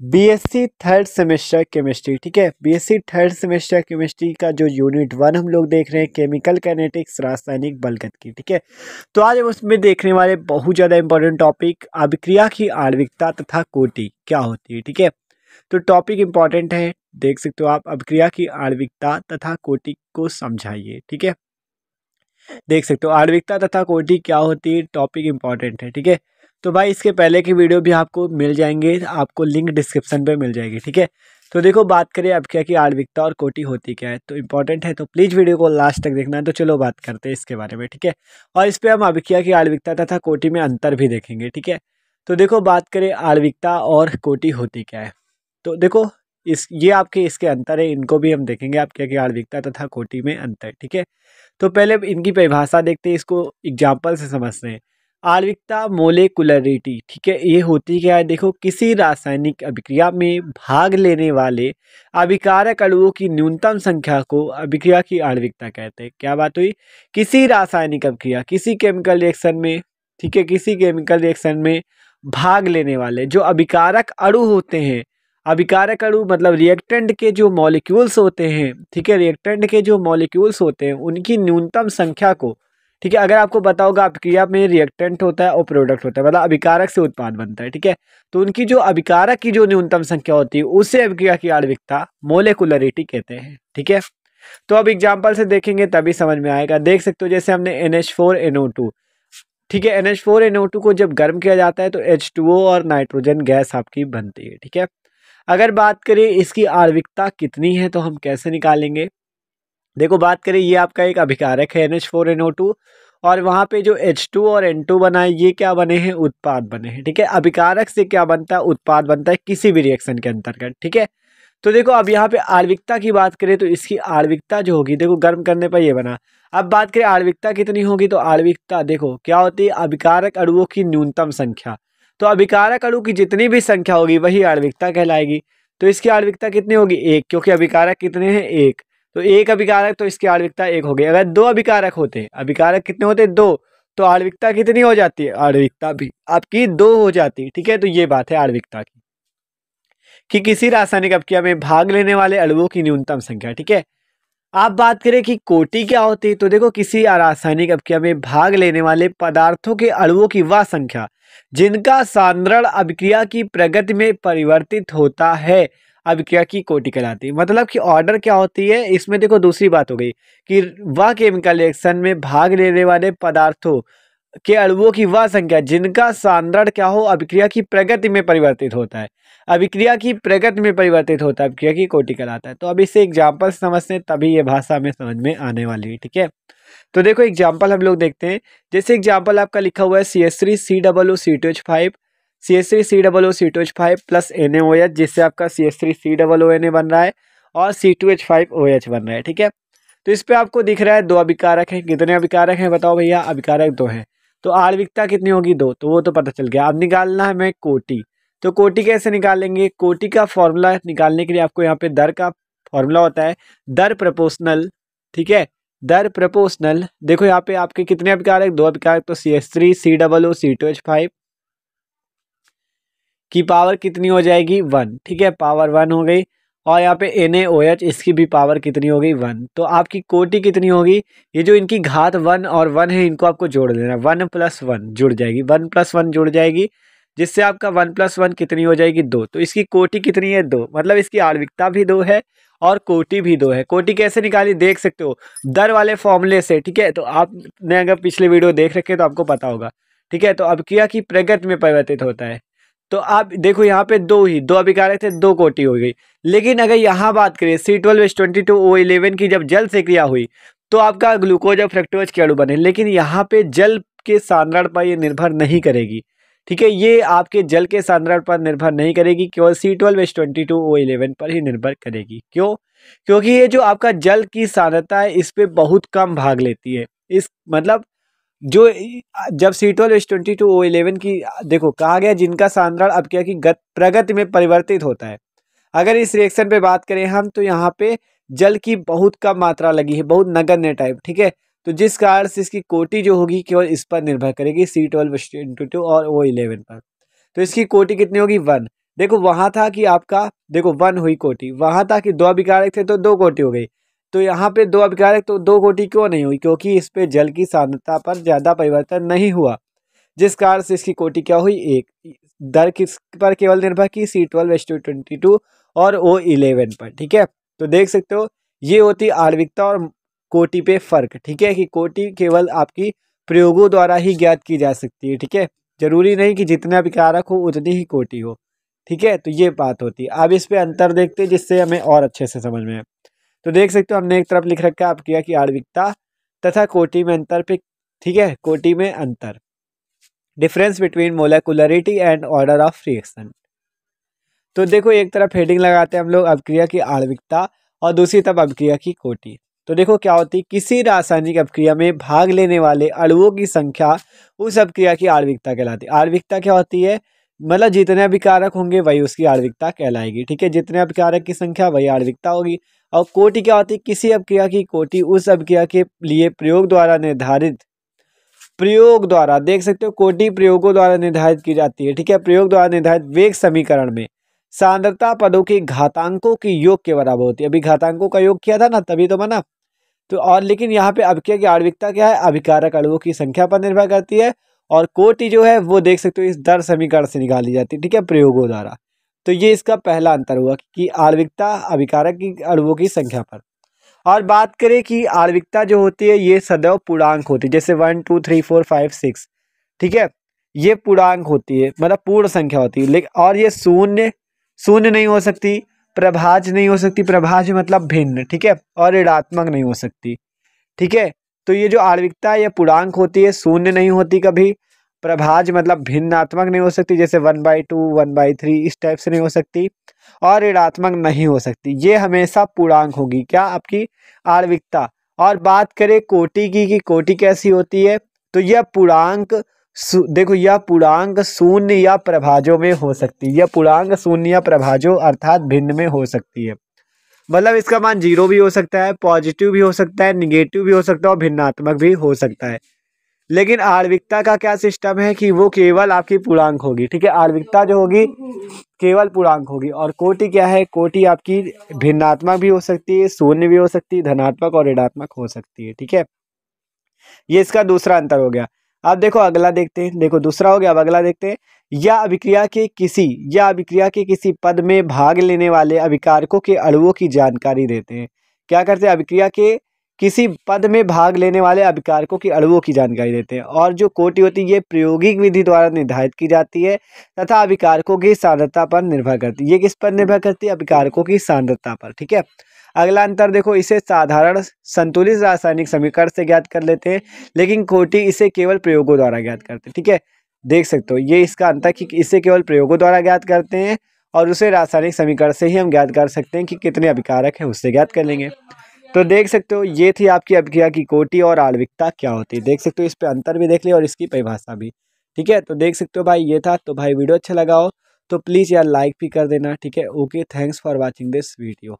BSc third semester chemistry. ठीक है, BSc third semester chemistry का जो यूनिट 1 हम लोग देख रहे हैं केमिकल काइनेटिक्स, रासायनिक बलगतिकी। ठीक है, तो आज हम उसमें देखने वाले बहुत ज़्यादा इंपॉर्टेंट टॉपिक अभिक्रिया की आणविकता तथा कोटि क्या होती है। ठीक है, तो टॉपिक इंपॉर्टेंट है, देख सकते हो आप। अभिक्रिया की आणविकता तथा कोटि को समझाइए। ठीक है, देख सकते हो आणविकता तथा कोटि क्या होती है, टॉपिक इंपॉर्टेंट है। ठीक है, तो भाई इसके पहले की वीडियो भी आपको मिल जाएंगे, आपको लिंक डिस्क्रिप्शन पे मिल जाएगी। ठीक है, तो देखो बात करें अभिक्रिया की आणविकता और कोटि होती क्या है, तो इंपॉर्टेंट है, तो प्लीज़ वीडियो को लास्ट तक देखना है। तो चलो बात करते हैं इसके बारे में। ठीक है, और इस पर हम अभिक्रिया की आणविकता तथा कोटि में अंतर भी देखेंगे। ठीक है, तो देखो बात करें आणविकता और कोटि होती क्या है, तो देखो ये आपके इसके अंतर है, इनको भी हम देखेंगे अभिक्रिया की आणविकता तथा कोटि में अंतर। ठीक है, तो पहले इनकी परिभाषा देखते हैं, इसको एग्जाम्पल से समझते हैं। आणविकता मोलेकुलरिटी, ठीक है, ये होती क्या है, देखो किसी रासायनिक अभिक्रिया में भाग लेने वाले अभिकारक अणुओं की न्यूनतम संख्या को अभिक्रिया की आणविकता कहते हैं। क्या बात हुई, किसी रासायनिक अभिक्रिया, किसी केमिकल रिएक्शन में, ठीक है, किसी केमिकल रिएक्शन में भाग लेने वाले जो अभिकारक अणु होते हैं, अभिकारक अणु मतलब रिएक्टेंट के जो मॉलिक्यूल्स होते हैं, ठीक है, रिएक्टेंट के जो मॉलिक्यूल्स होते हैं उनकी न्यूनतम संख्या को, ठीक है, अगर आपको पता होगा अभिक्रिया में रिएक्टेंट होता है और प्रोडक्ट होता है, मतलब अभिकारक से उत्पाद बनता है। ठीक है, तो उनकी जो अभिकारक की जो न्यूनतम संख्या होती है उसे अभिक्रिया की आणविकता मोलेकुलरिटी कहते हैं। ठीक है, तो अब एग्जाम्पल से देखेंगे तभी समझ में आएगा। देख सकते हो जैसे हमने NH4NO2, ठीक है, NH4NO2 को जब गर्म किया जाता है तो H2O और नाइट्रोजन गैस आपकी बनती है। ठीक है, अगर बात करें इसकी आणविकता कितनी है तो हम कैसे निकालेंगे, देखो बात करें ये आपका एक अभिकारक है NH4NO2 और वहाँ पे जो H2 और N2 बना है ये क्या बने हैं, उत्पाद बने हैं। ठीक है, अभिकारक से क्या बनता है, उत्पाद बनता है किसी भी रिएक्शन के अंतर्गत। ठीक है, तो देखो अब यहाँ पे आणविकता की बात करें तो इसकी आणविकता जो होगी, देखो गर्म करने पर ये बना। अब बात करें आणविकता कितनी होगी, तो आणविकता देखो क्या होती है, अभिकारक अणुओं की न्यूनतम संख्या। तो अभिकारक अणु की जितनी भी संख्या होगी वही आणविकता कहलाएगी। तो इसकी आणविकता कितनी होगी, एक, क्योंकि अभिकारक कितने हैं, एक, तो एक अभिकारक, तो इसकी आणविकता एक हो गई। अगर दो अभिकारक होते, अभिकारक कितने होते, दो, तो आणविकता कितनी हो जाती है, आणविकता भी आपकी दो हो जाती है। ठीक है, तो ये बात है आणविकता की कि किसी रासायनिक अभिक्रिया में भाग लेने वाले अणुओं की न्यूनतम संख्या। ठीक है, आप बात करें कि कोटि क्या होती है, तो देखो किसी रासायनिक अभिक्रिया में भाग लेने वाले पदार्थों के अणुओं की वह संख्या जिनका सांद्रण अभिक्रिया की प्रगति में परिवर्तित होता है, अभिक्रिया की कोटि कहलाती है। मतलब कि ऑर्डर क्या होती है इसमें, देखो दूसरी बात हो गई कि वह केमिकल रिएक्शन में भाग लेने वाले पदार्थों के अणुओं की वह संख्या जिनका सांद्रण क्या हो, अभिक्रिया की प्रगति में परिवर्तित होता है, अभिक्रिया की प्रगति में परिवर्तित होता है, अभिक्रिया की कोटि कहलाता है। तो अब इसे एग्जाम्पल समझते हैं तभी ये भाषा में समझ में आने वाली है। ठीक है, तो देखो एग्जाम्पल हम लोग देखते हैं। जैसे एग्जाम्पल आपका लिखा हुआ है CH3COO2H5, CH3COO2H5 प्लस NaOH, जिससे आपका CH3COONA बन रहा है और C2H5OH बन रहा है। ठीक है, तो इस पे आपको दिख रहा है दो अभिकारक हैं। कितने अभिकारक हैं बताओ भैया, अभिकारक दो हैं, तो आणविकता कितनी होगी, दो, तो वो तो पता चल गया। अब निकालना है हमें कोटि, तो कोटि कैसे निकालेंगे, कोटि का फॉर्मूला निकालने के लिए आपको यहाँ पे दर का फॉर्मूला होता है, दर प्रपोर्शनल। ठीक है, दर प्रपोर्शनल, देखो यहाँ पे आपके कितने अभिकारक, दो अभिकारक, तो CH3COO2H5 की पावर कितनी हो जाएगी, 1। ठीक है, पावर 1 हो गई, और यहाँ पे NaOH इसकी भी पावर कितनी हो गई, 1। तो आपकी कोटि कितनी होगी, ये जो इनकी घात 1 और 1 है इनको आपको जोड़ देना, 1 + 1 जुड़ जाएगी, 1 + 1 जुड़ जाएगी, जिससे आपका 1 + 1 कितनी हो जाएगी, 2। तो इसकी कोटि कितनी है, 2, मतलब इसकी आणविकता भी 2 है और कोटि भी 2 है। कोटि कैसे निकाली देख सकते हो, दर वाले फॉर्मूले से। ठीक है, तो आपने अगर पिछले वीडियो देख रखे तो आपको पता होगा। ठीक है, तो अभिक्रिया की प्रगति में परिवर्तित होता है। तो आप देखो यहाँ पे दो अभिकारक थे, दो कोटि हो गई। लेकिन अगर यहाँ बात करें C12H22O11 की जब जल से क्रिया हुई तो आपका ग्लूकोज और फ्रक्टोज के अणु बने, लेकिन यहाँ पे जल के सांद्रण पर ये निर्भर नहीं करेगी। ठीक है, ये आपके जल के सांद्रण पर निर्भर नहीं करेगी, केवल C12H22O11 पर ही निर्भर करेगी। क्यों, क्योंकि ये जो आपका जल की सांद्रता है इस पे बहुत कम भाग लेती है। इस मतलब जो जब C12H22O11 की देखो कहा गया जिनका सांद्रण अभिक्रिया की प्रगति में परिवर्तित होता है। अगर इस रिएक्शन पे बात करें हम तो यहाँ पे जल की बहुत कम मात्रा लगी है, बहुत नगण्य टाइप। ठीक है, तो जिस कारण से इसकी कोटि जो होगी केवल इस पर निर्भर करेगी, C12H22 और O11 पर। तो इसकी कोटि कितनी होगी, 1। देखो वहां था कि आपका देखो 1 हुई कोटि, वहां था कि 2 अभिकारक थे तो 2 कोटि हो गई। तो यहाँ पे 2 अभिकारक तो 2 कोटि क्यों नहीं हुई? क्योंकि इस पे जल की सांद्रता पर ज्यादा परिवर्तन नहीं हुआ, जिस कारण से इसकी कोटि क्या हुई? 1। दर किस पर केवल निर्भर की? C12H22 और O11 पर। ठीक है, तो देख सकते हो ये होती आणविकता और कोटि पे फर्क। ठीक है, कि कोटि केवल आपकी प्रयोगों द्वारा ही ज्ञात की जा सकती है। ठीक है, जरूरी नहीं कि जितने अभिकारक हो उतनी ही कोटि हो। ठीक है, तो ये बात होती है। अब इस पे अंतर देखते हैं जिससे हमें और अच्छे से समझ में आए। तो देख सकते हो हमने एक तरफ लिख रखा है अपक्रिया की आणविकता तथा कोटि में अंतर पे। ठीक है, कोटि में अंतर, difference between molecularity and order of reaction. तो देखो एक तरफ हेडिंग लगाते हैं हम लोग अपक्रिया की आणविकता और दूसरी तरफ अपक्रिया की कोटि। तो देखो क्या होती है, किसी रासायनिक अपक्रिया में भाग लेने वाले अणुओं की संख्या उस अपक्रिया की आणविकता कहलाती है। आणविकता क्या होती है? मतलब जितने अभिकारक होंगे वही उसकी आणविकता कहलाएगी। ठीक है, जितने अभिकारक की संख्या वही आणविकता होगी। और कोटि क्या होती है? किसी अपक्रिया की कोटि उस अपक्रिया के लिए प्रयोग द्वारा निर्धारित, प्रयोग द्वारा देख सकते हो कोटि प्रयोगों द्वारा निर्धारित की जाती है। ठीक है, प्रयोग द्वारा निर्धारित वेग समीकरण में सांद्रता पदों के घातांकों की योग के बराबर होती है। अभी घातांकों का योग किया था ना, तभी तो बना। तो और लेकिन यहाँ पे अपक्रिया की आणविकता क्या है? अभिकारक अणुओं की संख्या पर निर्भर करती है। और कोटि जो है वो देख सकते हो इस दर समीकरण से निकाली जाती है। ठीक है, प्रयोगों द्वारा। तो ये इसका पहला अंतर हुआ कि आणविकता अभिकारक की अणुओं की संख्या पर। और बात करें कि आणविकता जो होती है ये सदैव पूर्णांक होती है, जैसे 1 2 3 4 5 6। ठीक है, ये पूर्णांक होती है, मतलब पूर्ण संख्या होती है। लेकिन और ये शून्य शून्य नहीं हो सकती, प्रभाज्य नहीं हो सकती, प्रभाज्य मतलब भिन्न। ठीक है, और ऋणात्मक नहीं हो सकती। ठीक है, तो ये जो आणविकता है ये पूर्णांक होती है, शून्य नहीं होती कभी, प्रभाज्य मतलब भिन्नात्मक नहीं हो सकती, जैसे 1/2 1/3 इस टाइप से नहीं हो सकती, और ऋणात्मक नहीं हो सकती। ये हमेशा पूर्णांक होगी क्या? आपकी आणविकता। और बात करें कोटि की कि कोटि कैसी होती है, तो यह पूर्णांक देखो यह पूर्णांक शून्य या प्रभाजों में हो सकती है। यह पूर्णांक शून्य या प्रभाजों अर्थात भिन्न में हो सकती है। मतलब इसका मान 0 भी हो सकता है, पॉजिटिव भी हो सकता है, निगेटिव भी हो सकता है और भिन्नात्मक भी हो सकता है। लेकिन आणविकता का क्या सिस्टम है कि वो केवल आपकी पूर्णांक होगी। ठीक है, आणविकता जो होगी केवल पूर्णांक होगी। और कोटि क्या है? कोटि आपकी भिन्नात्मक भी हो सकती है, शून्य भी हो सकती है, धनात्मक और ऋणात्मक हो सकती है। ठीक है, ये इसका दूसरा अंतर हो गया। अब देखो अगला देखते हैं। देखो दूसरा हो गया, अब अगला देखते हैं। या अभिक्रिया के किसी पद में भाग लेने वाले अभिकारकों के अणुओं की जानकारी देते हैं। क्या करते हैं? अभिक्रिया के किसी पद में भाग लेने वाले अभिकारकों की अणुओं की जानकारी देते हैं। और जो कोटि होती है ये प्रायोगिक विधि द्वारा निर्धारित की जाती है तथा अभिकारकों की सांद्रता पर निर्भर करती है। ये किस पर निर्भर करती है? अभिकारकों की सांद्रता पर। ठीक है, अगला अंतर देखो, इसे साधारण संतुलित रासायनिक समीकरण से ज्ञात कर लेते हैं, लेकिन कोटि इसे केवल प्रयोगों द्वारा ज्ञात करते हैं। ठीक है, देख सकते हो ये इसका अंतर कि इसे केवल प्रयोगों द्वारा ज्ञात करते हैं और उसे रासायनिक समीकरण से ही हम ज्ञात कर सकते हैं कि कितने अभिकारक हैं, उससे ज्ञात कर लेंगे। तो देख सकते हो ये थी आपकी अभिक्रिया की कोटि और आणविकता क्या होती है। देख सकते हो इस पे अंतर भी देख लिया और इसकी परिभाषा भी। ठीक है, तो देख सकते हो भाई ये था। तो भाई वीडियो अच्छा लगा हो तो प्लीज़ यार लाइक भी कर देना। ठीक है, okay, thanks for watching this video.